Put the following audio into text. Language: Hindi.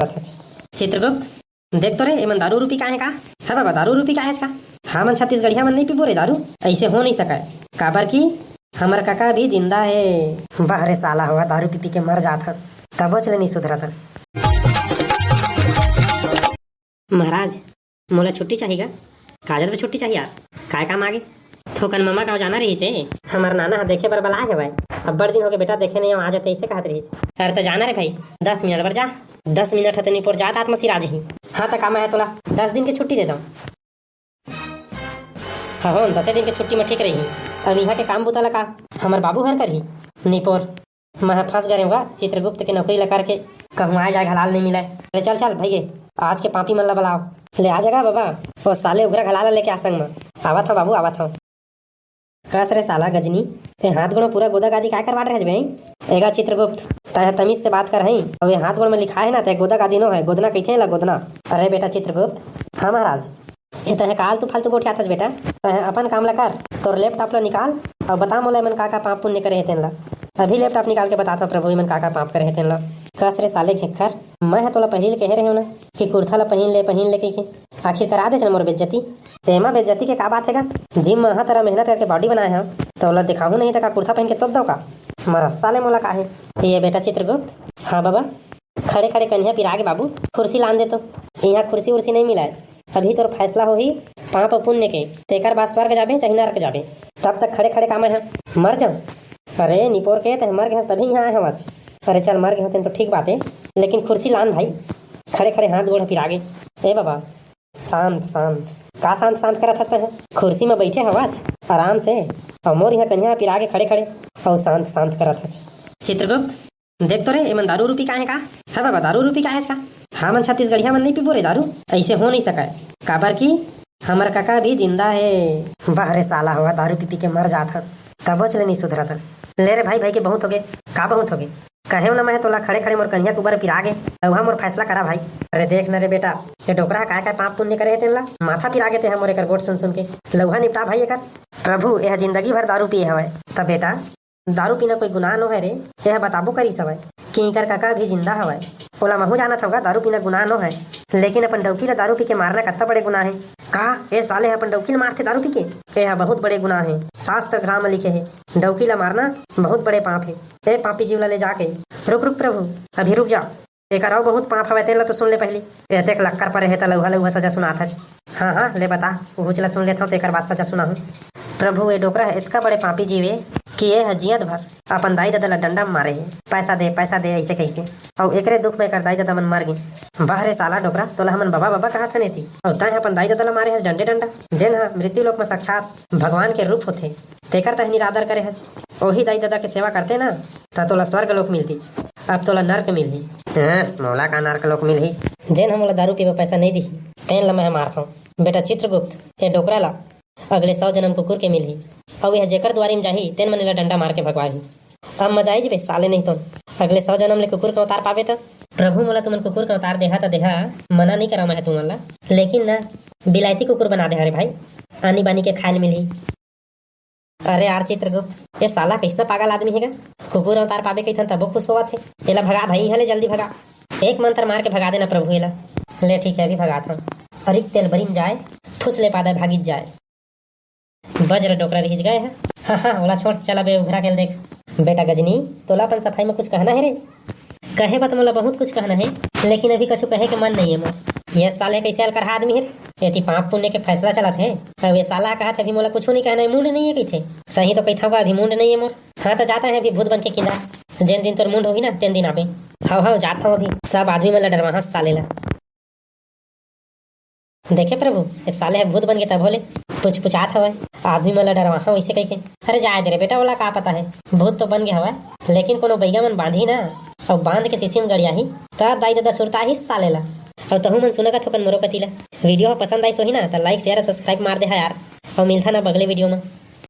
चित्रगुप्त देख तो रे एमन दारू रूपी का है का? हाँ बाबा दारू रूपी का है इसका? हाँ मन छत्तीसगढ़िया मन नहीं पीबो रे दारू, ऐसे हो नहीं सका काबर की हमार काका भी जिंदा है। बाहरे साला हुआ दारू पी पी के मर जाता तब चले नहीं सुधरा था। महाराज मोला छुट्टी चाहिए काजल पे छुट्टी चाहिए यार काय काम आगे थोकन मम्मा का जाना रही से हमार नाना देखे बर बला है भाई अब बड़ दिन हो गए बेटा देखे नहीं आ जाते ऐसे कहत रही सर तो जाना रे भाई 10 मिनट बर जा 10 मिनट हते नहीं पर जात आत्मा सिराज ही। हाँ तो काम है तोला 10 दिन की छुट्टी देता हूँ। हाँ हो 10 दिन की छुट्टी में ठीक रही अब यहाँ के काम बुता लगा हमार बाबू हर कर ही निपोर मैं फंस गए हुआ चित्रगुप्त के नौकरी लगा के कहूँ आए जाए घलाल नहीं मिला। अरे चल चल भैया आज के पापी मन ला बुलाओ ले आ जाएगा बाबा वो साले उगरा घलाला लेके आसंग में आवा था बाबू आवा था। कस रे साला गजनी ते हाथ गोड़ पूरा गोदा गादी क्या करवा रहे भाई एगा चित्रगुप्त तय तमीज से बात कर रही अब हाथ गोड़ में लिखा है ना ते गोदा गादी नो है गोदना कहते ला गोदना। अरे बेटा चित्रगुप्त हाँ महाराज ये तह काल तू फालतू गोठिया था बेटा तह अपन काम ला कर तोर लैपटॉप ला निकाल और बता मोला मन का पाप पुण्य करे तेन ला अभी लैपटॉप निकाल के बताता प्रभु मन का पाप करे तेन ला। कस रे साले घेखर मैं है तोला पहले कह रहे हो ना कि कुर्ता ला पहन ले के आखिर करा दे चल मोर बेइज्जती तेमा बेइज्जती के का बात है जिम में तरह मेहनत करके बॉडी बनाए हैं तो ला दिखाऊं नहीं तो का कुर्ता पहन के तोप दो का मरा साले मोला का है ये बेटा चित्रगुप्त। हाँ बाबा खड़े खड़े कन्या पिरा के बाबू कुर्सी लान दे तो यहाँ कुर्सी उर्सी नहीं मिला है अभी तो फैसला हो ही पाप पुण्य के तेकर बाद स्वर्ग जाबे चाहे नरक जाबे तब तक खड़े खड़े काम है मर जाओ। अरे निपोर के तो मर गए तभी यहाँ आए हम आज। अरे चल मर गए तो ठीक बात है लेकिन कुर्सी लान भाई खड़े खड़े हाथ गोड़ फिर आगे ए बाबा शांत शांत का शांत शांत करत हंसते हैं कुर्सी में बैठे हवा आराम से और मोर यहाँ कन्या फिर आगे खड़े खड़े और शांत शांत करत हंस। चित्रगुप्त देख तो रे एमन दारू रूपी का है का? हाँ बाबा दारू रूपी का है इसका? हाँ मन छत्तीसगढ़िया मन नहीं पीबो रे दारू, ऐसे हो नहीं सका काबर की हमार काका भी जिंदा है। बाहरे साला हुआ दारू पी पी के मर जाता तब चले नहीं सुधरा था। ले रे भाई के बहुत हो गए का बहुत हो गए कहे ना मैं तोला खड़े खड़े मोर कन्या के ऊपर पिरा गे वहाँ मोर फैसला करा भाई। अरे देख न रे बेटा ये डोकरा का पाप पुण्य करे तेन ला माथा पिरा गे ते मोर एकर गोट सुन के लौहा निपटा भाई एकर प्रभु यह जिंदगी भर दारू पिए हवे तब बेटा दारू पीना कोई गुनाह नो है रे यह बताबो करी सवय कि इकर काका भी जिंदा हवय ओला महू जाना था दारू पीना गुनाह नो है लेकिन अपन डौकी ला दारू पी के मारना कितना बड़े गुनाह है का ए साले अपन डौकी ला मारते दारू पी के यह बहुत बड़े गुनाह है शास्त्र ग्राम लिखे है डौकी ला मारना बहुत बड़े पाप है। ए पापी जीव ला ले जाके रुक रुक प्रभु अभी रुक जा एक बहुत पाप हवे तेला तो सुन ले पहले एते लक्कर पर है लौहा लौहा सजा सुना था। हाँ हाँ ले बता पहुँचला सुन लेता हूँ तेकर बाद सजा सुना हूँ। प्रभु ये डोकरा है इतना बड़े पापी जीवे कि ये हजियत भर अपन दाई दादा ला डंडा में मारे है पैसा दे ऐसे कह के और एकरे दुख में कर दाई दादा मन मर गए। बाहरे साला डोकरा तोला हमन बाबा बाबा कहा था नहीं और तय अपन दाई दादा ला मारे है डंडे डंडा जेन हा मृत्यु लोक में साक्षात भगवान के रूप होते तेकर तह निरादर करे हज वही दाई दादा के सेवा करते ना तो तोला स्वर्ग लोक मिलती अब तोला नर्क मिलही। मौला का नर्क लोक मिलही जेन हम दारू पीबे पैसा नहीं दी तेन ला मैं मारता हूँ। बेटा चित्रगुप्त ये डोकरा ला अगले 100 जन्म कुकुर के मिलही और यह जेकर द्वारी में जाही तेन मन ला डंडा मार के भगवाही। अब मजा आई जबे साले नहीं तो अगले 100 जन्म ले कुकुर का अवतार पावे तो प्रभु मोला तुमन कुकुर का अवतार देहा तो देहा मना नहीं करा मैं तुमन ला लेकिन ना बिलायती कुकुर बना दे अरे भाई आनी बानी के खाए मिलही। अरे यार चित्रगुप्त ये साला कैसा पागल आदमी है कुकुर अवतार पावे कही तबो खुश हुआ थे एला भगा भाई यहाँ ले जल्दी भगा एक मंत्र मार के भगा देना प्रभु एला ले ठीक है अभी भगा था अरे तेल बरीम जाए फुस ले पादा भागित जाए बज्र डोकरा रिझ गए है। हाँ हाँ ओला छोड़ चला बे उघरा के देख बेटा गजनी तोला अपन सफाई में कुछ कहना है रे कहे बत मोला बहुत कुछ कहना है लेकिन अभी कछु कहे के मन नहीं है मोर ये साले कैसे हल कर आदमी है यदि पाप पुण्य के फैसला चला थे अब ये साला कहा था अभी मोला कुछ नहीं कहना है मुंड नहीं है कही थे सही तो कही था अभी मुंड नहीं है मोर। हाँ तो जाता है अभी भूत बन के किला जिन दिन तोर मुंड होगी ना तीन दिन आबे हाँ जाता हूँ अभी सब आदमी में डरवा साले ला देखे प्रभु ये साले है भूत बन के तब बोले पुछात हवा आदमी मन ला डरवा वैसे कह के अरे जाए दे रे बेटा वाला का पता है भूत तो बन गया हवा लेकिन कोनो बैगा मन बांधी ना और बांध के शीशी में गड़िया ही तब दाई दादा सुरता ही साले ला और तहु मन सुनेगा थोकन मोरो कतीला वीडियो पसंद आई सो ही ना तो लाइक शेयर सब्सक्राइब मार दे यार और मिलता ना बगले वीडियो में।